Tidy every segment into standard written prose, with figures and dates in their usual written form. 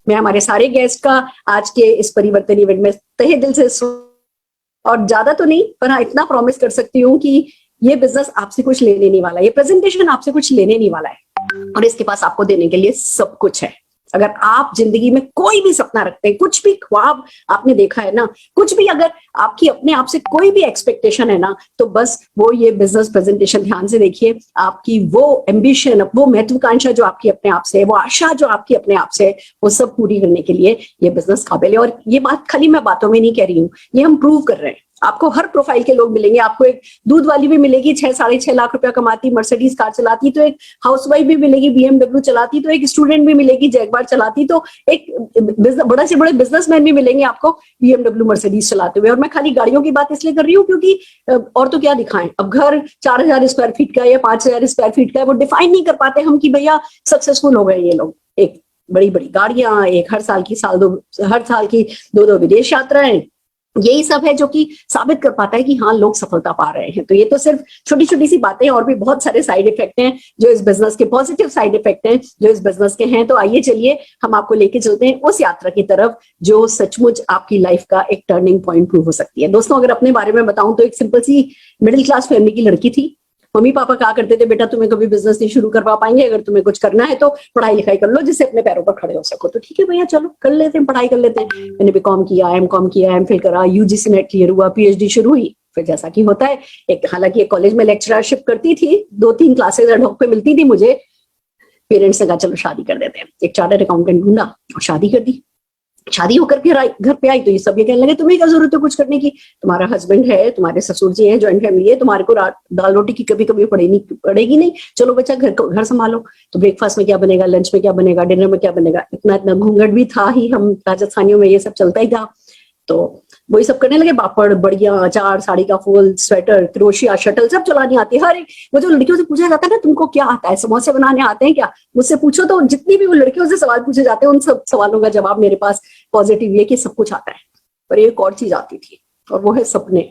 मैं हमारे सारे गेस्ट का आज के इस परिवर्तन इवेंट में तहे दिल से और ज्यादा तो नहीं पर हाँ इतना प्रॉमिस कर सकती हूँ कि ये बिजनेस आपसे कुछ लेने नहीं वाला, ये प्रेजेंटेशन आपसे कुछ लेने नहीं वाला है और इसके पास आपको देने के लिए सब कुछ है। अगर आप जिंदगी में कोई भी सपना रखते हैं, कुछ भी ख्वाब आपने देखा है ना, कुछ भी अगर आपकी अपने आप से कोई भी एक्सपेक्टेशन है ना, तो बस वो ये बिजनेस प्रेजेंटेशन ध्यान से देखिए। आपकी वो एम्बिशन, वो महत्वाकांक्षा जो आपकी अपने आप से है, वो आशा जो आपकी अपने आप से है, वो सब पूरी करने के लिए ये बिजनेस काबिल है। और ये बात खाली मैं बातों में नहीं कह रही हूँ, ये हम प्रूव कर रहे हैं। आपको हर प्रोफाइल के लोग मिलेंगे, आपको एक दूध वाली भी मिलेगी 6-6.5 लाख रुपया कमाती, मर्सिडीज कार चलाती, तो एक हाउसवाइफ भी मिलेगी BMW चलाती, तो एक स्टूडेंट भी मिलेगी जैगवार चलाती, तो एक बड़े से बड़े बिजनेसमैन भी मिलेंगे आपको BMW मर्सिडीज चलाते हुए। और मैं खाली गाड़ियों की बात इसलिए कर रही हूँ क्योंकि और तो क्या दिखाएं, अब घर 4,000 स्क्वायर फीट का या 5,000 स्क्वायर फीट का है, वो डिफाइन नहीं कर पाते हम कि भैया सक्सेसफुल हो गए ये लोग। एक बड़ी बड़ी गाड़ियां, एक हर साल की दो विदेश यात्राएं, यही सब है जो कि साबित कर पाता है कि हाँ लोग सफलता पा रहे हैं। तो ये तो सिर्फ छोटी छोटी सी बातें हैं, और भी बहुत सारे साइड इफेक्ट हैं जो इस बिजनेस के, पॉजिटिव साइड इफेक्ट हैं जो इस बिजनेस के हैं। तो आइए चलिए हम आपको लेके चलते हैं उस यात्रा की तरफ जो सचमुच आपकी लाइफ का एक टर्निंग पॉइंट प्रूव हो सकती है। दोस्तों अगर अपने बारे में बताऊं तो एक सिंपल सी मिडिल क्लास फैमिली की लड़की थी। मम्मी पापा कहा करते थे बेटा तुम्हें कभी बिजनेस नहीं शुरू करवा पाएंगे, अगर तुम्हें कुछ करना है तो पढ़ाई लिखाई कर लो जिससे अपने पैरों पर खड़े हो सको। तो ठीक है भैया चलो कर लेते हैं, पढ़ाई कर लेते हैं। मैंने BCom किया, MCom किया, MPhil करा, UGC नेट क्लियर हुआ, PhD शुरू हुई। फिर जैसा कि होता है, एक हालांकि एक कॉलेज में लेक्चरशिप करती थी, 2-3 क्लासेस एडहॉक पे मिलती थी मुझे। पेरेंट्स ने कहा चलो शादी कर देते हैं, एक चार्टर्ड अकाउंटेंट ढूंढा और शादी कर दी। शादी होकर के घर पे आई तो ये सब ये कहने लगे तुम्हें क्या जरूरत है कुछ करने की, तुम्हारा हस्बैंड है, तुम्हारे ससुर जी है, ज्वाइंट फैमिली है, तुम्हारे को दाल रोटी की कभी कभी पड़ेगी नहीं, चलो बच्चा घर संभालो। तो ब्रेकफास्ट में क्या बनेगा, लंच में क्या बनेगा, डिनर में क्या बनेगा, इतना इतना घूंघट भी था ही, हम राजस्थानियों में ये सब चलता ही था। तो वही सब करने लगे, पापड़, बढ़िया, अचार, साड़ी का फूल, स्वेटर, क्रोशिया, शटल सब चलानी आती है। हर एक वो जो लड़कियों से पूछा जाता है ना तुमको क्या आता है, समोसे बनाने आते हैं क्या, मुझसे पूछो तो जितनी भी वो लड़कियों से सवाल पूछे जाते हैं उन सब सवालों का जवाब मेरे पास पॉजिटिव ये कि सब कुछ आता है। पर एक और चीज आती थी और वो है सपने।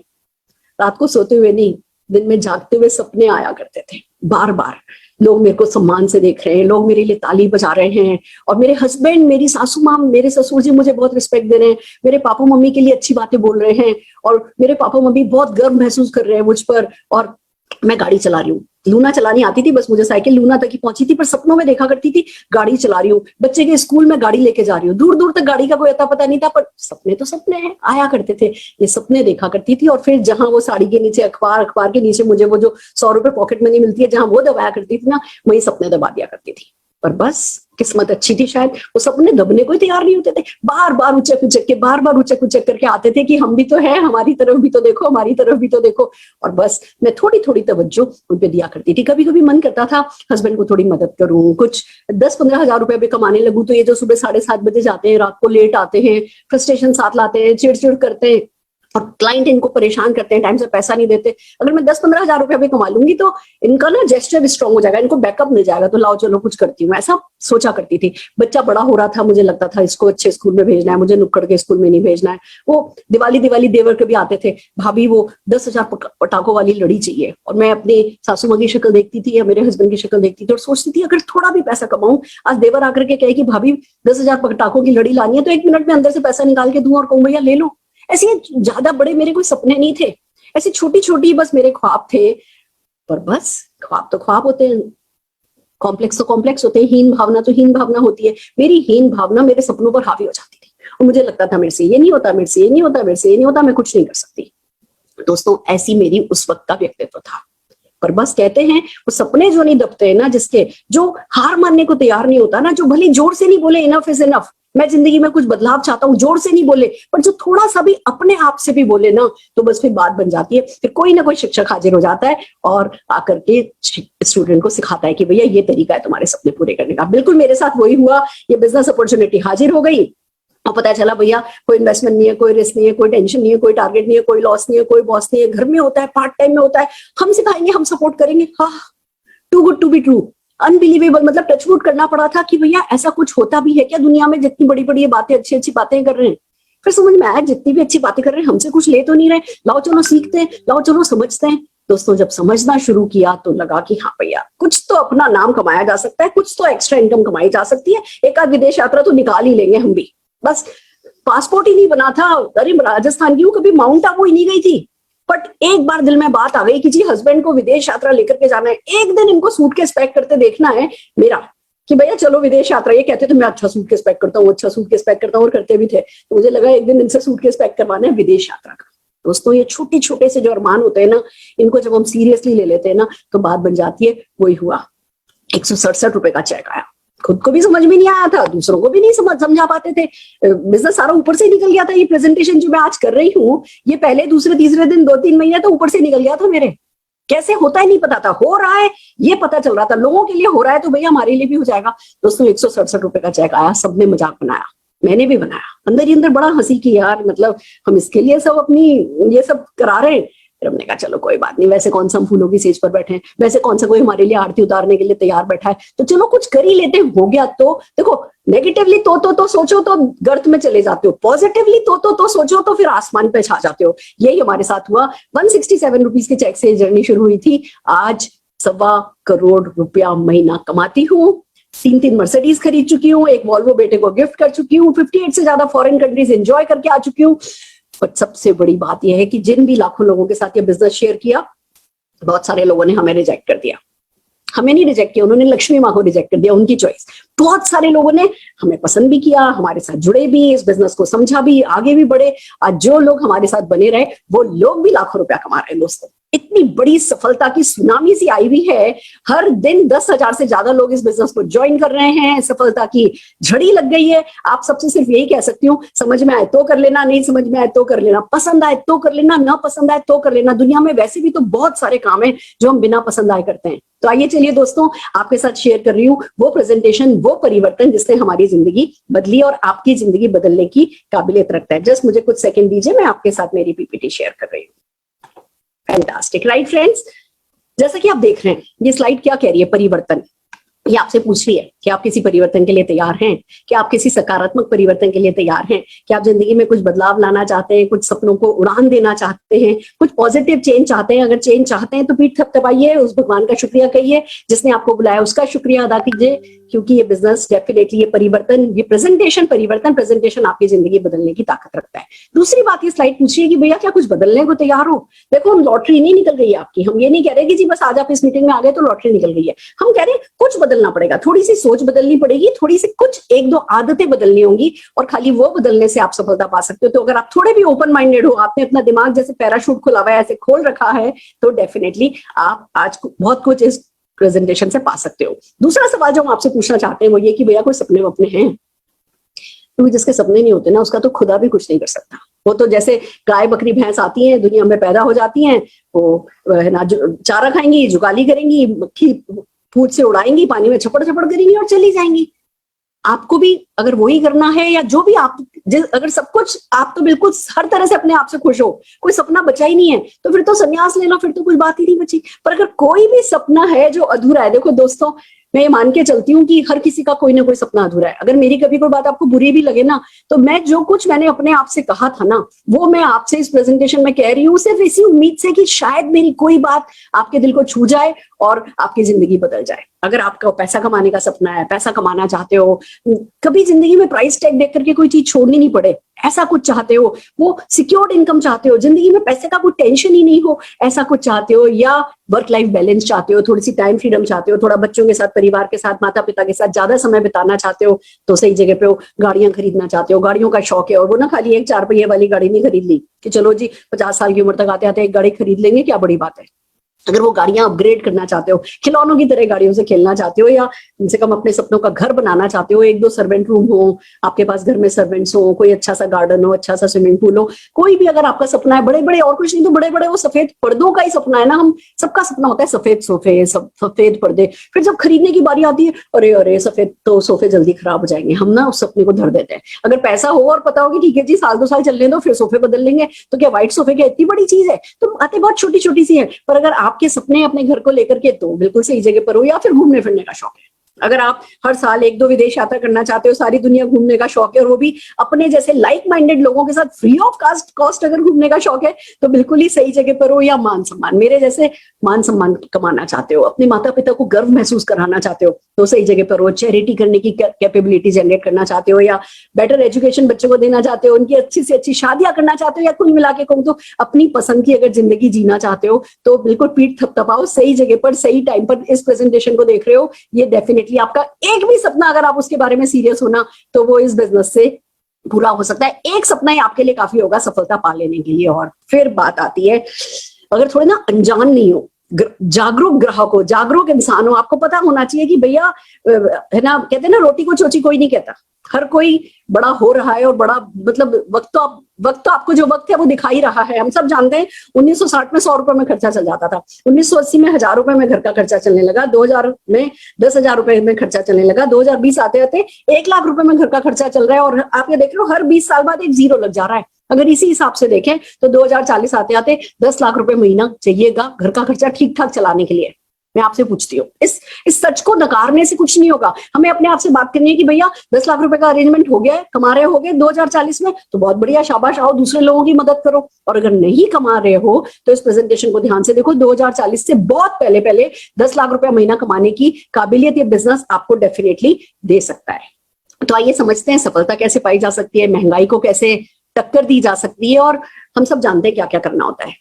रात को सोते हुए नहीं, दिन में जागते हुए सपने आया करते थे बार बार। लोग मेरे को सम्मान से देख रहे हैं, लोग मेरे लिए ताली बजा रहे हैं, और मेरे हस्बैंड, मेरी सासू माँ, मेरे ससुर जी मुझे बहुत रिस्पेक्ट दे रहे हैं, मेरे पापा मम्मी के लिए अच्छी बातें बोल रहे हैं, और मेरे पापा मम्मी बहुत गर्व महसूस कर रहे हैं मुझ पर। और मैं गाड़ी चला रही हूँ, लूना चलानी आती थी, बस मुझे साइकिल लूना तक ही पहुंची थी, पर सपनों में देखा करती थी गाड़ी चला रही हूँ, बच्चे के स्कूल में गाड़ी लेके जा रही हूँ। दूर दूर तक गाड़ी का कोई अता पता नहीं था, पर सपने तो सपने हैं, आया करते थे। ये सपने देखा करती थी, और फिर जहां वो साड़ी के नीचे अखबार के नीचे मुझे वो जो 100 रुपए पॉकेट मनी मिलती है, जहां वो दबाया करती थी ना, वही सपने दबा दिया करती थी। पर बस किस्मत अच्छी थी शायद, वो सपने दबने को ही तैयार नहीं होते थे। बार बार उचक उचक करके आते थे कि हम भी तो है, हमारी तरफ भी तो देखो, हमारी तरफ भी तो देखो। और बस मैं थोड़ी थोड़ी तवज्जो उन पे दिया करती थी। कभी कभी मन करता था हस्बैंड को थोड़ी मदद करूं, कुछ 10-15 हजार रुपए भी कमाने लगूं, तो ये जो सुबह 7:30 बजे जाते हैं, रात को लेट आते हैं, फ्रस्ट्रेशन साथ लाते हैं, चिड़चिड़ करते हैं, और क्लाइंट इनको परेशान करते हैं, टाइम से पैसा नहीं देते। अगर मैं 10-15 हजार रुपया भी कमा लूंगी तो इनका ना जेस्चर स्ट्रांग हो जाएगा, इनको बैकअप मिल जाएगा, तो लाओ चलो कुछ करती हूँ, ऐसा सोचा करती थी। बच्चा बड़ा हो रहा था, मुझे लगता था इसको अच्छे स्कूल में भेजना है, मुझे नुक्कड़ के स्कूल में नहीं भेजना है। वो दिवाली देवर के भी आते थे, भाभी वो 10,000 पटाखों वाली लड़ी चाहिए, और मैं अपनी सासू माँ की शक्ल देखती थी या मेरे हस्बैंड की शक्ल देखती थी और सोचती थी अगर थोड़ा भी पैसा कमाऊं, आज देवर आकर के कहे कि भाभी 10,000 पटाखों की लड़ी लानी है, तो 1 मिनट में अंदर से पैसा निकाल के दूं और कहूं भैया ले लो। ऐसे ज्यादा बड़े मेरे कोई सपने नहीं थे, ऐसी छोटी छोटी बस मेरे ख्वाब थे। पर बस ख्वाब तो ख्वाब होते हैं, कॉम्प्लेक्स तो कॉम्प्लेक्स होते हैं, हीन भावना तो हीन भावना होती है। मेरी हीन भावना मेरे सपनों पर हावी हो जाती थी, और मुझे लगता था मेरे से ये नहीं होता, मेरे से ये नहीं होता, मेरे से ये नहीं होता, मैं कुछ नहीं कर सकती। दोस्तों ऐसी मेरी उस वक्त का व्यक्तित्व था। पर बस कहते हैं वो सपने जो नहीं दबते हैं ना, जिसके जो हार मानने को तैयार नहीं होता ना, जो भले जोर से नहीं बोले इनफ इज इनफ, मैं जिंदगी में कुछ बदलाव चाहता हूँ, जोर से नहीं बोले, पर जो थोड़ा सा भी अपने आप से भी बोले ना, तो बस फिर बात बन जाती है। फिर कोई ना कोई शिक्षक हाजिर हो जाता है और आकर के स्टूडेंट को सिखाता है कि भैया ये तरीका है तुम्हारे सपने पूरे करने का। बिल्कुल मेरे साथ वही हुआ, ये बिजनेस अपॉर्चुनिटी हाजिर हो गई और पता चला भैया कोई इन्वेस्टमेंट नहीं है, कोई रिस्क नहीं है, कोई टेंशन नहीं है, कोई टारगेट नहीं है, कोई लॉस नहीं है, कोई बॉस नहीं है, घर में होता है, पार्ट टाइम में होता है, हम सिखाएंगे, हम सपोर्ट करेंगे। हाँ, too good to be true, unbelievable, मतलब टचवुड करना पड़ा था कि भैया ऐसा कुछ होता भी है क्या दुनिया में, जितनी बड़ी बड़ी बातें, अच्छी अच्छी बातें कर रहे हैं। फिर समझ में आया जितनी भी अच्छी बातें कर रहे हैं हमसे कुछ ले तो नहीं रहे, लाओ चलो सीखते हैं, लाओ चलो समझते हैं। दोस्तों जब समझना शुरू किया तो लगा कि हाँ भैया, कुछ तो अपना नाम कमाया जा सकता है, कुछ तो एक्स्ट्रा इनकम कमाई जा सकती है, एक आध विदेश यात्रा तो निकाल ही लेंगे हम भी। बस पासपोर्ट ही नहीं बना था, अरे राजस्थान की हूँ, कभी माउंट आबू ही नहीं गई थी, बट एक बार दिल में बात आ गई कि जी हस्बैंड को विदेश यात्रा लेकर के जाना है, एक दिन इनको सूटकेस पैक करते देखना है मेरा, कि भैया चलो विदेश यात्रा। ये कहते थे मैं अच्छा सूटकेस पैक करता हूँ, अच्छा सूटकेस पैक करता हूँ, और करते भी थे। तो मुझे लगा एक दिन इनसे सूटकेस पैक करवाना है विदेश यात्रा का। दोस्तों ये छोटे छोटे से जो अरमान होते हैं ना, इनको जब हम सीरियसली ले लेते हैं ना तो बात बन जाती है। वही हुआ, 167 रुपए का चेक आया, खुद को भी समझ में नहीं आया था, दूसरों को भी नहीं समझा पाते थे, बिजनेस सारा ऊपर से निकल गया था। ये प्रेजेंटेशन जो मैं आज कर रही हूँ, ये पहले दूसरे तीसरे दिन 2-3 महीने तो ऊपर से निकल गया था मेरे। कैसे होता है नहीं पता था, हो रहा है ये पता चल रहा था, लोगों के लिए हो रहा है तो भैया हमारे लिए भी हो जाएगा। दोस्तों 167 रुपए का चेक आया, सबने मजाक बनाया, मैंने भी बनाया, अंदर ही अंदर बड़ा हंसी की, यार मतलब हम इसके लिए सब अपनी ये सब करा रहे हैं। फिर हमने कहा चलो कोई बात नहीं, वैसे कौन सा हम फूलों की सेज पर बैठे हैं, वैसे कौन सा कोई हमारे लिए आरती उतारने के लिए तैयार बैठा है, तो चलो कुछ कर ही लेते हैं। हो गया तो देखो, नेगेटिवली तो सोचो तो गर्त में चले जाते हो, पॉजिटिवली तो सोचो तो फिर आसमान पे छा जाते हो। यही हमारे साथ हुआ। 167 रुपीज के चेक से जर्नी शुरू हुई थी, आज 1.25 करोड़ रुपया महीना कमाती हूँ, 3 मर्सिडीज खरीद चुकी हूँ, एक वॉल्वो बेटे को गिफ्ट कर चुकी हूँ, 58 से ज्यादा फॉरेन कंट्रीज एंजॉय करके आ चुकी हूँ। और सबसे बड़ी बात यह है कि जिन भी लाखों लोगों के साथ ये बिजनेस शेयर किया, बहुत सारे लोगों ने हमें रिजेक्ट कर दिया। हमें नहीं रिजेक्ट किया, उन्होंने लक्ष्मी माँ को रिजेक्ट कर दिया, उनकी चॉइस। बहुत सारे लोगों ने हमें पसंद भी किया, हमारे साथ जुड़े भी, इस बिजनेस को समझा भी, आगे भी बढ़े। आज जो लोग हमारे साथ बने रहे वो लोग भी लाखों रुपया कमा रहे हैं। दोस्तों इतनी बड़ी सफलता की सुनामी सी आई हुई है, हर दिन 10,000 से ज्यादा लोग इस बिजनेस को ज्वाइन कर रहे हैं, सफलता की झड़ी लग गई है। आप सबसे सिर्फ यही कह सकती हूँ, समझ में आए तो कर लेना, नहीं समझ में आए तो कर लेना, पसंद आए तो कर लेना, ना पसंद आए तो कर लेना। दुनिया में वैसे भी तो बहुत सारे काम है जो हम बिना पसंद आए करते हैं। तो आइए चलिए दोस्तों, आपके साथ शेयर कर रही हूँ वो प्रेजेंटेशन, वो परिवर्तन जिसने हमारी जिंदगी बदली और आपकी जिंदगी बदलने की काबिलियत रखता है। जस्ट मुझे कुछ सेकंड दीजिए, मैं आपके साथ मेरी पीपीटी शेयर कर रही हूँ। Fantastic, right friends? जैसा कि आप देख रहे हैं, ये स्लाइड क्या कह रही है? परिवर्तन। ये आपसे पूछ रही है कि आप किसी परिवर्तन के लिए तैयार हैं, कि आप किसी सकारात्मक परिवर्तन के लिए तैयार हैं, कि आप जिंदगी में कुछ बदलाव लाना चाहते हैं, कुछ सपनों को उड़ान देना चाहते हैं, कुछ पॉजिटिव चेंज चाहते हैं। अगर चेंज चाहते हैं तो पीठ थपथपाइए, उस भगवान का शुक्रिया कहिए जिसने आपको बुलाया, उसका शुक्रिया अदा कीजिए, क्योंकि ये बिजनेस डेफिनेटली, ये परिवर्तन, ये प्रेजेंटेशन आपकी जिंदगी बदलने की ताकत रखता है। दूसरी बात, ये स्लाइड पूछ रही है कि भैया क्या कुछ बदलने को तैयार हो? देखो, हम लॉटरी नहीं निकल गई है आपकी, हम ये नहीं कह रहे कि जी बस आज आप इस मीटिंग में आ गए तो लॉटरी निकल गई है। हम कह रहे हैं कुछ बदलना पड़ेगा, थोड़ी सी सोच बदलनी पड़ेगी, थोड़ी सी कुछ 1-2 आदतें बदलनी होंगी, और खाली वो बदलने से आप सफलता पा सकते हो। तो अगर आप थोड़े भी ओपन माइंडेड हो, आपने अपना दिमाग जैसे पैराशूट खुला हुआ है ऐसे खोल रखा है, तो डेफिनेटली आप आज बहुत कुछ इस प्रेजेंटेशन से पा सकते हो। दूसरा सवाल जो हम आपसे पूछना चाहते हैं वो ये कि भैया कोई सपने वपने हैं? क्योंकि जिसके सपने नहीं होते ना, उसका तो खुदा भी कुछ नहीं कर सकता। वो तो जैसे गाय बकरी भैंस आती हैं, दुनिया में पैदा हो जाती हैं, वो ना चारा खाएंगी, जुगाली करेंगी, मक्खी पूंछ से उड़ाएंगी, पानी में छपड़ छपड़ करेंगी और चली जाएंगी। आपको भी अगर वही करना है, या जो भी आप, अगर सब कुछ आप तो बिल्कुल हर तरह से अपने आप से खुश हो, कोई सपना बचा ही नहीं है, तो फिर तो संन्यास लेना, फिर तो कुछ बात ही नहीं बची। पर अगर कोई भी सपना है जो अधूरा है, देखो दोस्तों, मैं ये मान के चलती हूँ कि हर किसी का कोई ना कोई सपना अधूरा है। अगर मेरी कभी कोई बात आपको बुरी भी लगे ना, तो मैं जो कुछ मैंने अपने आप से कहा था ना, वो मैं आपसे इस प्रेजेंटेशन में कह रही हूँ, सिर्फ इसी उम्मीद से कि शायद मेरी कोई बात आपके दिल को छू जाए और आपकी जिंदगी बदल जाए। अगर आपका पैसा कमाने का सपना है, पैसा कमाना चाहते हो, कभी जिंदगी में प्राइस टैग देख करके कोई चीज छोड़नी नहीं पड़े, ऐसा कुछ चाहते हो, वो सिक्योर्ड इनकम चाहते हो, जिंदगी में पैसे का कोई टेंशन ही नहीं हो, ऐसा कुछ चाहते हो, या वर्क लाइफ बैलेंस चाहते हो, थोड़ी सी टाइम फ्रीडम चाहते हो, थोड़ा बच्चों के साथ, परिवार के साथ, माता पिता के साथ ज्यादा समय बिताना चाहते हो, तो सही जगह पे हो। गाड़ियां खरीदना चाहते हो, गाड़ियों का शौक है, और वो ना खाली एक 4 पहिए वाली गाड़ी नहीं खरीद ली कि चलो जी 50 साल की उम्र तक आते आते एक गाड़ी खरीद लेंगे, क्या बड़ी बात है। अगर वो गाड़ियां अपग्रेड करना चाहते हो, खिलौनों की तरह गाड़ियों से खेलना चाहते हो, या कम से कम अपने सपनों का घर बनाना चाहते हो, 1-2 सर्वेंट रूम हो आपके पास, घर में सर्वेंट्स हो, कोई अच्छा सा गार्डन हो, अच्छा सा स्विमिंग पूल हो, कोई भी अगर आपका सपना है, बड़े बड़े और कुछ नहीं तो बड़े बड़े वो सफेद पर्दों का ही सपना है ना। हम सबका सपना होता है सफेद सोफे, सफेद पर्दे। फिर जब खरीदने की बारी आती है, अरे अरे सफेद तो सोफे जल्दी खराब हो जाएंगे, हम ना उस सपने को धर देते हैं। अगर पैसा हो और पता हो कि ठीक है जी 1-2 साल चलने दो, फिर सोफे बदल लेंगे, तो क्या व्हाइट सोफे क्या इतनी बड़ी चीज है? तो बातें बहुत छोटी छोटी सी है। पर अगर आपके सपने अपने घर को लेकर के, तो बिल्कुल सही जगह पर हो, या फिर घूमने फिरने का शौक है, अगर आप हर साल 1-2 विदेश यात्रा करना चाहते हो, सारी दुनिया घूमने का शौक है, और वो भी अपने जैसे लाइक माइंडेड लोगों के साथ फ्री ऑफ कॉस्ट अगर घूमने का शौक है, तो बिल्कुल ही सही जगह पर हो। या मान सम्मान, मेरे जैसे मान सम्मान कमाना चाहते हो, अपने माता पिता को गर्व महसूस कराना चाहते हो, तो सही जगह पर हो। चैरिटी करने की कैपेबिलिटी जनरेट करना चाहते हो, या बेटर एजुकेशन बच्चों को देना चाहते हो, उनकी अच्छी से अच्छी शादियां करना चाहते हो, या कुल मिला के कहूँ तो अपनी पसंद की अगर जिंदगी जीना चाहते हो, तो बिल्कुल पीठ थपथपाओ, सही जगह पर सही टाइम पर इस प्रेजेंटेशन को देख रहे हो। ये डेफिनेटली आपका एक भी सपना अगर आप उसके बारे में सीरियस होना, तो वो इस बिजनेस से पूरा हो सकता है। एक सपना ही आपके लिए काफी होगा सफलता पा लेने के लिए। और फिर बात आती है, अगर थोड़े ना अनजान नहीं हो, जागरूक ग्राहक हो, जागरूक इंसान हो, आपको पता होना चाहिए कि भैया है ना, कहते हैं ना रोटी को चोची कोई नहीं कहता। हर कोई बड़ा हो रहा है, और बड़ा मतलब वक्त तो आपको जो वक्त है वो दिखाई रहा है। हम सब जानते हैं 1960 में 100 रुपए में खर्चा चल जाता था, 1980 में 1000 रुपए में घर का खर्चा चलने लगा, 2000 में 10,000 रुपए में खर्चा चलने लगा, 2020 आते आते 1 लाख रुपए में घर का खर्चा चल रहा है। और आप ये देख रहे हो हर 20 साल बाद एक जीरो लग जा रहा है। अगर इसी हिसाब से देखें तो 2040 आते आते 10 लाख रुपए महीना चाहिएगा घर का खर्चा ठीक ठाक चलाने के लिए। मैं आपसे पूछती हूँ, इस सच को नकारने से कुछ नहीं होगा। हमें अपने आप से बात करनी है कि भैया 10 लाख रुपए का अरेंजमेंट हो गया है, कमा रहे हो गए 2040 में, तो बहुत बढ़िया, शाबाश, आओ दूसरे लोगों की मदद करो। और अगर नहीं कमा रहे हो तो इस प्रेजेंटेशन को ध्यान से देखो। 2040 से बहुत पहले पहले 10 लाख रुपए महीना कमाने की काबिलियत ये बिजनेस आपको डेफिनेटली दे सकता है। तो आइए समझते हैं सफलता कैसे पाई जा सकती है, महंगाई को कैसे टक्कर दी जा सकती है, और हम सब जानते हैं क्या क्या करना होता है।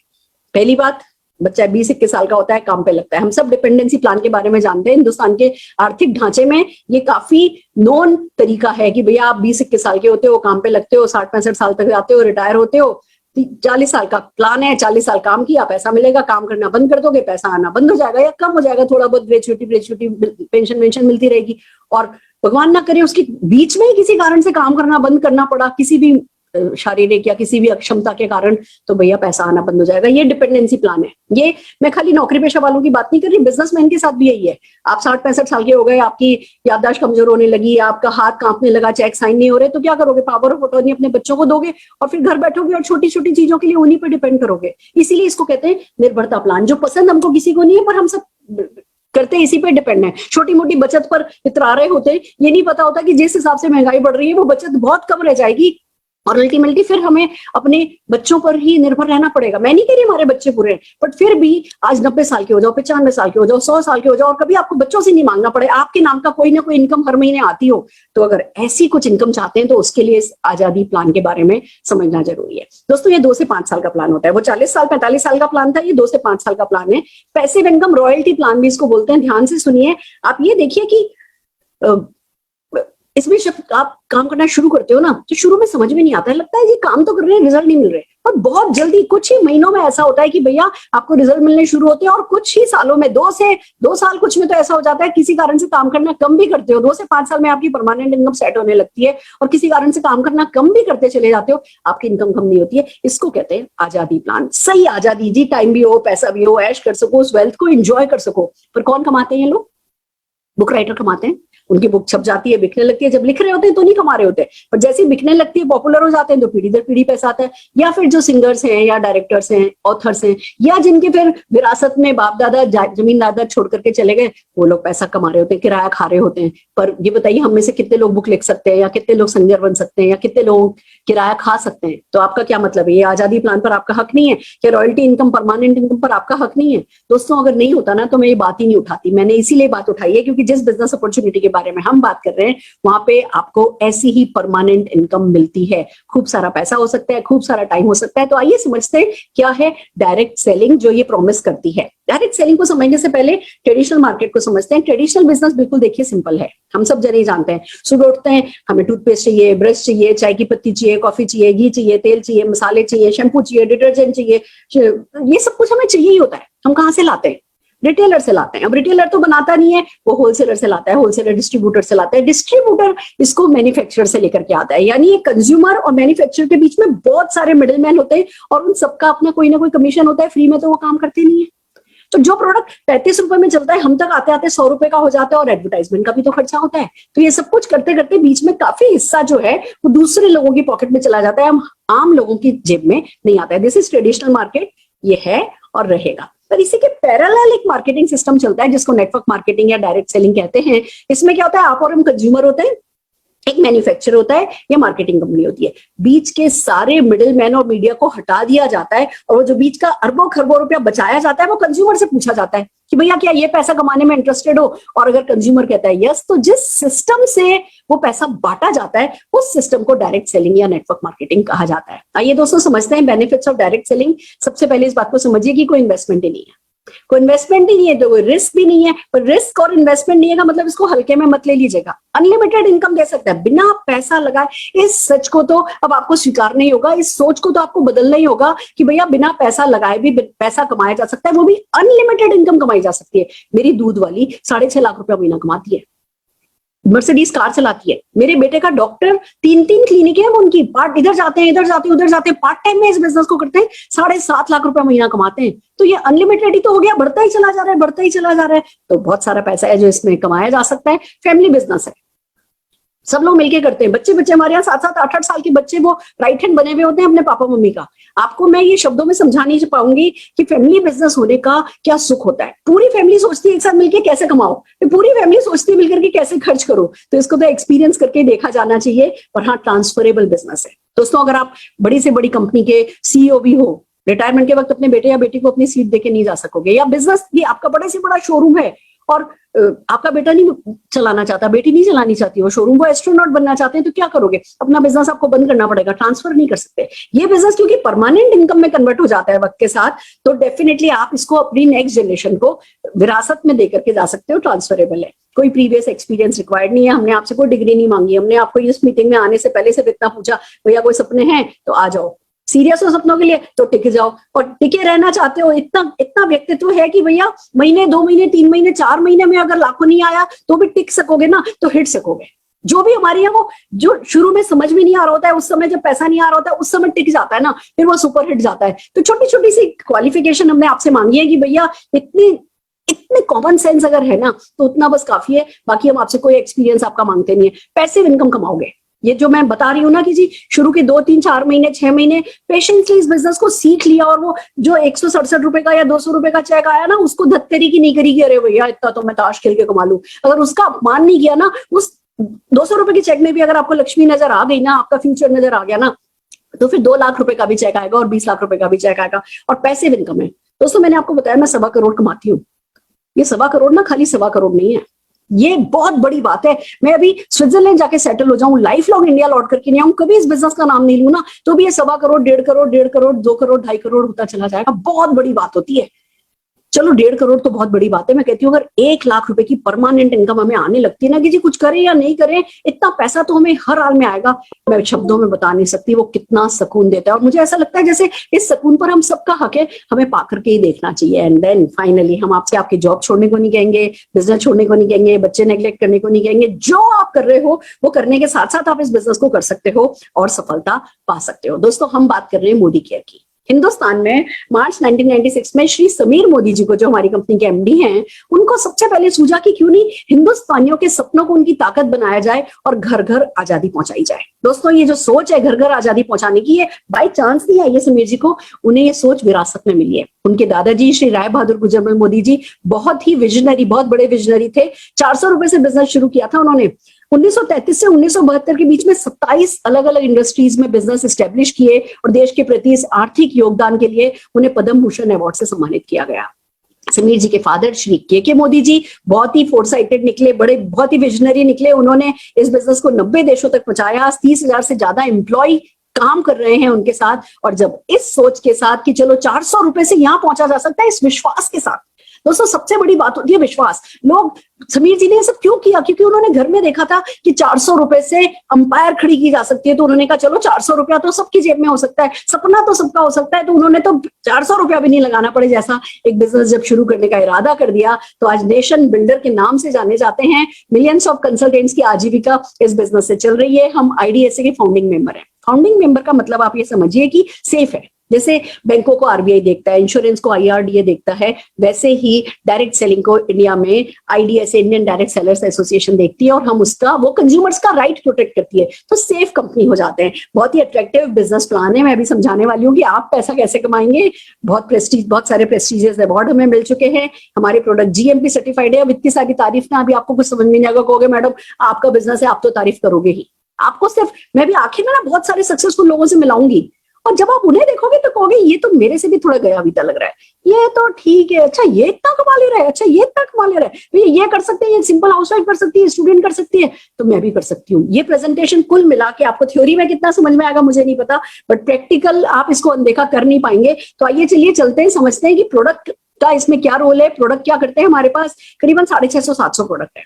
पहली बात, बच्चा 20-21 साल का होता है, काम पे लगता है। हम सब डिपेंडेंसी प्लान के बारे में जानते हैं। हिंदुस्तान के आर्थिक ढांचे में ये काफी नॉन तरीका है कि भैया आप 20-21 साल के होते हो, काम पे लगते हो, 60-65 साल तक जाते हो, रिटायर होते हो, 40 साल का प्लान है, 40 साल काम किया, पैसा मिलेगा, काम करना बंद कर दोगे, पैसा आना बंद हो जाएगा या कम हो जाएगा, थोड़ा बहुत ग्रेचुइटी पेंशन मिलती रहेगी। और भगवान ना करे उसके बीच में ही किसी कारण से काम करना बंद करना पड़ा, किसी भी शारीरिक या किसी भी अक्षमता के कारण, तो भैया पैसा आना बंद हो जाएगा। ये डिपेंडेंसी प्लान है। ये मैं खाली नौकरी पेशा वालों की बात नहीं कर रही, बिजनेसमैन के साथ भी यही है। आप 60-65 साल के हो गए, आपकी याददाश्त कमजोर होने लगी, आपका हाथ कांपने लगा, चेक साइन नहीं हो रहे, तो क्या करोगे? पावर ऑफ अटॉर्नी अपने बच्चों को दोगे और फिर घर बैठोगे और छोटी छोटी चीजों के लिए उन्हीं पर डिपेंड करोगे। इसीलिए इसको कहते हैं निर्भरता प्लान, जो पसंद हमको किसी को नहीं है, पर हम सब करते इसी पे डिपेंड है। छोटी मोटी बचत पर इतरा रहे होते, ये नहीं पता होता कि जिस हिसाब से महंगाई बढ़ रही है वो बचत बहुत कम रह जाएगी, और अल्टीमेटली फिर हमें अपने बच्चों पर ही निर्भर रहना पड़ेगा। मैं नहीं कह रही हमारे बच्चे बुरे हैं, बट फिर भी आज 90 साल के हो जाओ, 95 साल के हो जाओ, 100 साल के हो जाओ, और कभी आपको बच्चों से नहीं मांगना पड़े, आपके नाम का कोई ना कोई इनकम हर महीने आती हो, तो अगर ऐसी कुछ इनकम चाहते हैं तो उसके लिए इस आजादी प्लान के बारे में समझना जरूरी है। दोस्तों, ये 2 से 5 साल का प्लान होता है। वो 40 साल 45 साल का प्लान था, ये 2 से 5 साल का प्लान है। पैसिव इनकम रॉयल्टी प्लान भी इसको बोलते हैं। ध्यान से सुनिए, आप ये देखिए कि इसमें जब आप काम करना शुरू करते हो ना, तो शुरू में समझ में नहीं आता है, लगता है ये काम तो कर रहे हैं, रिजल्ट नहीं मिल रहे, और बहुत जल्दी कुछ ही महीनों में ऐसा होता है कि भैया आपको रिजल्ट मिलने शुरू होते हैं, और कुछ ही सालों में 2 साल कुछ में तो ऐसा हो जाता है, किसी कारण से काम करना कम भी करते हो, 2 से 5 साल में आपकी परमानेंट इनकम सेट होने लगती है, और किसी कारण से काम करना कम भी करते चले जाते हो, आपकी इनकम कम नहीं होती है। इसको कहते हैं आजादी प्लान। सही आजादी जी, टाइम भी हो, पैसा भी हो, ऐश कर सको, उस वेल्थ को एंजॉय कर सको। पर कौन कमाते हैं ये लोग? बुक राइटर कमाते हैं। उनकी बुक छप जाती है, बिकने लगती है। जब लिख रहे होते हैं तो नहीं कमा रहे होते, पर जैसे ही बिकने लगती है, पॉपुलर हो जाते हैं, तो पीढ़ी दर पीढ़ी पैसा आता है। या फिर जो सिंगर्स हैं या डायरेक्टर्स हैं, ऑथर्स हैं, या जिनके फिर विरासत में बाप दादा जमीन दादा छोड़ करके चले गए, वो लोग पैसा कमा रहे होते हैं, किराया खा रहे होते हैं। पर ये बताइए, हम में से कितने लोग बुक लिख सकते हैं, या कितने लोग सिंगर बन सकते हैं, या कितने लोग किराया खा सकते हैं? तो आपका क्या मतलब है? ये आजादी प्लान पर आपका हक नहीं है? क्या रॉयल्टी इनकम, परमानेंट इनकम पर आपका हक नहीं है? दोस्तों, अगर नहीं होता ना तो मैं ये बात ही नहीं उठाती। मैंने इसीलिए बात उठाई है क्योंकि जिस बिजनेस अपॉर्चुनिटी के बारे में हम बात कर रहे हैं, वहां पे आपको ऐसी ही परमानेंट इनकम मिलती है। खूब सारा पैसा हो सकता है, खूब सारा टाइम हो सकता है। तो आइए समझते हैं क्या है डायरेक्ट सेलिंग, जो ये प्रॉमिस करती है। डायरेक्ट सेलिंग को समझने से पहले ट्रेडिशनल मार्केट को समझते हैं। ट्रेडिशनल बिजनेस बिल्कुल देखिए सिंपल है, हम सब जने जानते हैं। सुबह उठते हैं, हमें टूथपेस्ट चाहिए, ब्रश चाहिए, चाय की पत्ती चाहिए, कॉफी चाहिए, घी चाहिए, तेल चाहिए, मसाले चाहिए, शैम्पू चाहिए, डिटर्जेंट चाहिए, ये सब कुछ हमें चाहिए ही होता है। हम कहाँ से लाते हैं? रिटेलर से लाते हैं। अब रिटेलर तो बनाता नहीं है, वो होलसेलर से लाता है, होलसेलर डिस्ट्रीब्यूटर से लाता है, डिस्ट्रीब्यूटर इसको मैन्युफैक्चरर से लेकर के आता है। यानी ये कंज्यूमर और मैन्युफैक्चरर के बीच में बहुत सारे मिडिलमैन होते हैं, और उन सबका अपना कोई ना कोई कमीशन होता है। फ्री में तो वो काम करते नहीं है। तो जो प्रोडक्ट 35 रुपए में चलता है, हम तक आते आते 100 रुपए का हो जाता है, और एडवर्टाइजमेंट का भी तो खर्चा होता है। तो ये सब कुछ करते करते बीच में काफी हिस्सा जो है वो दूसरे लोगों की पॉकेट में चला जाता है, हम आम लोगों की जेब में नहीं आता है। दिस इज ट्रेडिशनल मार्केट, ये है और रहेगा। पर इसी के पैरेलल एक मार्केटिंग सिस्टम चलता है जिसको नेटवर्क मार्केटिंग या डायरेक्ट सेलिंग कहते हैं। इसमें क्या होता है, आप और हम कंज्यूमर होते हैं, एक मैन्युफैक्चरर होता है या मार्केटिंग कंपनी होती है, बीच के सारे मिडिल मैन और मीडिया को हटा दिया जाता है और वो जो बीच का अरबों खरबों रुपया बचाया जाता है वो कंज्यूमर से पूछा जाता है कि भैया क्या ये पैसा कमाने में इंटरेस्टेड हो, और अगर कंज्यूमर कहता है यस, तो जिस सिस्टम से वो पैसा बांटा जाता है उस सिस्टम को डायरेक्ट सेलिंग या नेटवर्क मार्केटिंग कहा जाता है। आइए दोस्तों समझते हैं बेनिफिट्स ऑफ डायरेक्ट सेलिंग। सबसे पहले इस बात को समझिए कि कोई इन्वेस्टमेंट ही नहीं है, कोई इन्वेस्टमेंट ही नहीं है तो कोई रिस्क भी नहीं है। पर रिस्क और इन्वेस्टमेंट नहीं है का मतलब इसको हल्के में मत ले लीजिएगा। अनलिमिटेड इनकम दे सकता है बिना पैसा लगाए। इस सच को तो अब आपको स्वीकारना ही होगा, इस सोच को तो आपको बदलना ही होगा कि भैया बिना पैसा लगाए भी पैसा कमाया जा सकता है, वो भी अनलिमिटेड इनकम कमाई जा सकती है। मेरी दूध वाली 6.5 लाख रुपया महीना कमाती है, मर्सिडीज कार चलाती है। मेरे बेटे का डॉक्टर 3 क्लिनिक है उनकी, पार्ट इधर जाते हैं इधर जाते हैं उधर जाते हैं, पार्ट टाइम में इस बिजनेस को करते हैं, 7.5 लाख रुपया महीना कमाते हैं। तो ये अनलिमिटेड ही तो हो गया, बढ़ता ही चला जा रहा है, बढ़ता ही चला जा रहा है। तो बहुत सारा पैसा है जो इसमें कमाया जा सकता है। फैमिली बिजनेस है, सब लोग मिलके करते हैं। बच्चे हमारे यहाँ 7-7 8-8 साल के बच्चे वो राइट हैंड बने हुए होते हैं अपने पापा मम्मी का। आपको मैं ये शब्दों में समझा नहीं पाऊंगी कि फैमिली बिजनेस होने का क्या सुख होता है। पूरी फैमिली सोचती है एक साथ मिलकर कैसे कमाओ, तो पूरी फैमिली सोचती है मिलकर के कैसे खर्च करो। तो इसको तो एक्सपीरियंस करके देखा जाना चाहिए। पर हाँ, ट्रांसफरेबल बिजनेस है दोस्तों। अगर आप बड़ी से बड़ी कंपनी के सीईओ भी हो, रिटायरमेंट के वक्त अपने बेटे या बेटी को अपनी सीट देके नहीं जा सकोगे। या बिजनेस, ये आपका बड़ा से बड़ा शोरूम है और आपका बेटा नहीं चलाना चाहता, बेटी नहीं चलानी चाहती वो शोरूम, वो एस्ट्रोनॉट बनना चाहते हैं, तो क्या करोगे? अपना बिजनेस आपको बंद करना पड़ेगा, ट्रांसफर नहीं कर सकते। ये बिजनेस क्योंकि परमानेंट इनकम में कन्वर्ट हो जाता है वक्त के साथ, तो डेफिनेटली आप इसको अपनी नेक्स्ट जनरेशन को विरासत में देकर के जा सकते हो। ट्रांसफरेबल है, कोई प्रीवियस एक्सपीरियंस रिक्वायर्ड नहीं है। हमने आपसे कोई डिग्री नहीं मांगी, हमने आपको इस मीटिंग में आने से पहले से इतना पूछा भैया कोई सपने हैं तो आ जाओ, सीरियस हो सपनों के लिए तो टिक जाओ, और टिके रहना चाहते हो, इतना व्यक्तित्व है कि भैया महीने 2 महीने 3 महीने 4 महीने में अगर लाखों नहीं आया तो भी टिक सकोगे ना, तो हिट सकोगे। जो भी हमारे यहाँ वो जो शुरू में समझ में नहीं आ रहा होता है, उस समय जब पैसा नहीं आ रहा होता है उस समय टिक जाता है ना, फिर वो सुपर हिट जाता है। तो छोटी छोटी सी क्वालिफिकेशन हमने आपसे मांगी है कि भैया इतने कॉमन सेंस अगर है ना तो उतना बस काफी है। बाकी हम आपसे कोई एक्सपीरियंस आपका मांगते नहीं है। पैसिव इनकम कमाओगे, ये जो मैं बता रही हूँ ना कि जी शुरू के 2 3 4 महीने 6 महीने पेशेंसली इस बिजनेस को सीख लिया, और वो जो 167 रुपए का या 200 रुपए का चेक आया ना, उसको धत्तेरी की नहीं करी कि अरे भैया इतना तो मैं ताश खेल के कमा लूं। अगर उसका अपमान नहीं किया ना, उस 200 रुपए के चेक में भी अगर आपको लक्ष्मी नजर आ गई ना, आपका फ्यूचर नजर आ गया ना, तो फिर 2 लाख रुपए का भी चेक आएगा और 20 लाख रुपए का भी चेक आएगा। और पैसिव इनकम है दोस्तों, मैंने आपको बताया मैं 1.25 करोड़ कमाती हूँ। ये 1.25 करोड़ ना खाली 1.25 करोड़ नहीं है, ये बहुत बड़ी बात है। मैं अभी स्विट्जरलैंड जाके सेटल हो जाऊं, लाइफ लॉन्ग इंडिया लौट करके नहीं आऊं, कभी इस बिजनेस का नाम नहीं लूं ना, तो भी ये 1.25 करोड़ 1.5 करोड़ 1.5 करोड़ 2 करोड़ 2.5 करोड़ होता चला जाएगा। बहुत बड़ी बात होती है। चलो 1.5 करोड़ तो बहुत बड़ी बात है। मैं कहती हूँ अगर 1 लाख रुपए की परमानेंट इनकम हमें आने लगती है ना कि जी कुछ करें या नहीं करें, इतना पैसा तो हमें हर हाल में आएगा, मैं शब्दों में बता नहीं सकती वो कितना सुकून देता है। और मुझे ऐसा लगता है जैसे इस सुकून पर हम सबका हक है, हमें पा करके ही देखना चाहिए। एंड देन फाइनली हम आपसे आपकी जॉब छोड़ने को नहीं कहेंगे, बिजनेस छोड़ने को नहीं कहेंगे, बच्चे नेग्लेक्ट करने को नहीं कहेंगे। जो आप कर रहे हो वो करने के साथ साथ आप इस बिजनेस को कर सकते हो और सफलता पा सकते हो। दोस्तों हम बात कर रहे हैं मोदी केयर की। हिंदुस्तान में मार्च 1996 में श्री समीर मोदी जी को, जो हमारी कंपनी के एमडी हैं, उनको सबसे पहले सूझा कि क्यों नहीं हिंदुस्तानियों के सपनों को उनकी ताकत बनाया जाए और घर घर आजादी पहुंचाई जाए। दोस्तों ये जो सोच है घर घर आजादी पहुंचाने की, ये बाय चांस नहीं आई है समीर जी को, उन्हें ये सोच विरासत में मिली है। उनके दादाजी श्री राय बहादुर गुजर मोदी जी बहुत ही विजनरी, बहुत बड़े विजनरी थे। 400 रुपए से बिजनेस शुरू किया था उन्होंने। 1933 से 1972 के बीच में 27 अलग अलग इंडस्ट्रीज में बिजनेस एस्टेब्लिश किए और देश के प्रति इस आर्थिक योगदान के लिए उन्हें पद्म भूषण अवार्ड से सम्मानित किया गया। समीर जी के फादर श्री के मोदी जी बहुत ही फोरसाइटेड निकले, बहुत ही विजनरी निकले। उन्होंने इस बिजनेस को 90 देशों तक पहुंचाया। 30,000 से ज्यादा एम्प्लॉय काम कर रहे हैं उनके साथ। और जब इस सोच के साथ कि चलो 400 रुपए से यहां पहुंचा जा सकता है, इस विश्वास के साथ, दोस्तों सबसे बड़ी बात होती है विश्वास। लोग, समीर जी ने ये सब क्यों किया? क्योंकि उन्होंने घर में देखा था कि 400 रुपए से अंपायर खड़ी की जा सकती है, तो उन्होंने कहा चलो 400 रुपया तो सबकी जेब में हो सकता है, सपना तो सबका हो सकता है, तो उन्होंने तो 400 रुपया भी नहीं लगाना पड़े जैसा एक बिजनेस जब शुरू करने का इरादा कर दिया, तो आज नेशन बिल्डर के नाम से जाने जाते हैं। मिलियंस ऑफ कंसल्टेंट्स की आजीविका इस बिजनेस से चल रही है। हम IDSA के फाउंडिंग मेंबर हैं। फाउंडिंग मेंबर का मतलब आप ये समझिए कि सेफ है, जैसे बैंकों को आरबीआई देखता है, इंश्योरेंस को आईआरडीए देखता है, वैसे ही डायरेक्ट सेलिंग को इंडिया में IDSA, Indian direct sellers association देखती है, और हम उसका, वो कंज्यूमर्स का राइट प्रोटेक्ट करती है, तो सेफ कंपनी हो जाते हैं। बहुत ही अट्रैक्टिव बिजनेस प्लान है। मैं अभी समझाने वाली हूँ कि आप पैसा कैसे कमाएंगे। बहुत सारे प्रेस्टिजियस अवार्ड हमें मिल चुके हैं, हमारे प्रोडक्ट जीएमपी सर्टिफाइड है। अब इतनी सारी तारीफ ना, अभी आपको कुछ समझ में नहीं आएगा, कहोगे मैडम आपका बिजनेस है, आप तो तारीफ करोगे ही। आपको सिर्फ, मैं भी आखिर में ना बहुत सारे सक्सेसफुल लोगों से मिलाऊंगी, और जब आप उन्हें देखोगे तो कहोगे ये तो मेरे से भी थोड़ा गया बीता लग रहा है, ये तो ठीक है, अच्छा ये इतना कमा ले रहा है, अच्छा ये इतना कमा ले रहा है, तो ये कर सकते हैं, ये सिंपल हाउसवाइफ कर सकती है, स्टूडेंट कर सकती है, तो मैं भी कर सकती हूँ। ये प्रेजेंटेशन कुल मिला के आपको थ्योरी में कितना समझ में आएगा मुझे नहीं पता, बट प्रैक्टिकल आप इसको अनदेखा कर नहीं पाएंगे। तो आइए चलिए चलते हैं, समझते हैं कि प्रोडक्ट का इसमें क्या रोल है, प्रोडक्ट क्या करते हैं। हमारे पास करीबन 650-700 प्रोडक्ट है,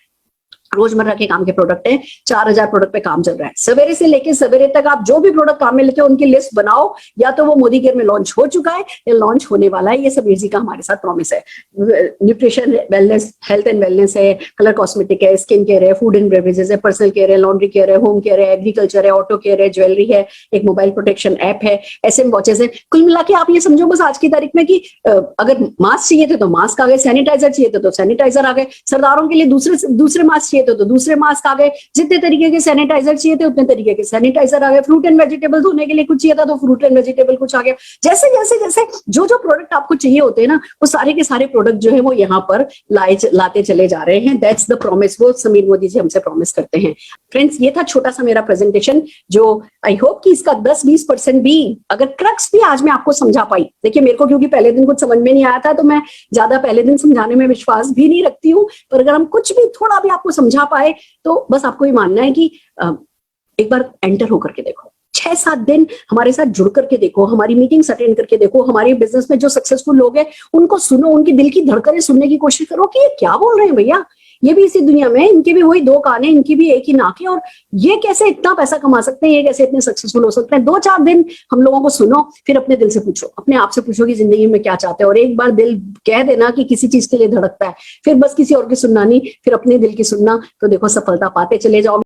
रोजमर्रा के काम के प्रोडक्ट है। 4000 प्रोडक्ट पे काम चल रहा है। सवेरे से लेकर सवेरे तक आप जो भी प्रोडक्ट काम में लेते हो उनकी लिस्ट बनाओ, या तो वो मोदी केयर में लॉन्च हो चुका है या लॉन्च होने वाला है। ये समीर जी का हमारे साथ प्रॉमिस है। Nutrition, wellness, health and wellness है, कलर कॉस्मेटिक है, स्किन केयर है, फूड एंड बेवरेजेस है, पर्सनल केयर है, लॉन्ड्री केयर है, होम केयर है, एग्रीकल्चर है, ऑटो केयर है, ज्वेलरी है, एक मोबाइल प्रोटेक्शन ऐप है, एसएम वॉचेस है। कुल मिला के आप ये समझो बस आज की तारीख में कि अगर मास्क चाहिए थे तो मास्क आ गए, सैनिटाइजर चाहिए थे तो सैनिटाइजर आ गए, सरदारों के लिए दूसरे मास्क चाहिए थे तो दूसरे मास्क आ गए, जितने तरीके के सैनिटाइजर चाहिए थे उतने तरीके के सैनिटाइजर आ गए, फ्रूट एंड वेजिटेबल धोने के लिए कुछ चाहिए था तो फ्रूट एंड वेजिटेबल कुछ आ गया। जैसे जैसे जैसे जो प्रोडक्ट आपको चाहिए होते हैं ना, वो सारे के सारे प्रोडक्ट जो है वो यहाँ पर लाते चले जा रहे हैं। दैट्स द प्रॉमिस, वो समीर मोदी जी हमसे प्रॉमिस करते हैं। फ्रेंड्स, ये था छोटा सा मेरा प्रेजेंटेशन, जो आई होप कि इसका 10-20% भी, अगर क्रक्स भी आज मैं आपको समझा पाई। देखिए मेरे को क्योंकि पहले दिन कुछ समझ में नहीं आया था, तो मैं ज्यादा पहले दिन समझाने में विश्वास भी नहीं रखती हूँ, पर अगर हम कुछ भी थोड़ा भी आपको समझा पाए तो बस आपको ये मानना है कि एक बार एंटर होकर के देखो, 6-7 दिन हमारे साथ जुड़ करके देखो, हमारी मीटिंग्स अटेंड करके देखो, हमारे बिजनेस में जो सक्सेसफुल लोग हैं उनको सुनो, उनकी दिल की धड़कनें सुनने की कोशिश करो कि ये क्या बोल रहे हैं भैया, ये भी इसी दुनिया में, इनके भी वही 2 कान है, इनकी भी एक ही नाक है, और ये कैसे इतना पैसा कमा सकते हैं, ये कैसे इतने सक्सेसफुल हो सकते हैं। 2-4 दिन हम लोगों को सुनो, फिर अपने दिल से पूछो, अपने आप से पूछो कि जिंदगी में क्या चाहते हैं, और एक बार दिल कह देना कि किसी चीज के लिए धड़कता है, फिर बस किसी और की सुनना नहीं, फिर अपने दिल की सुनना, तो देखो सफलता पाते चले जाओगे।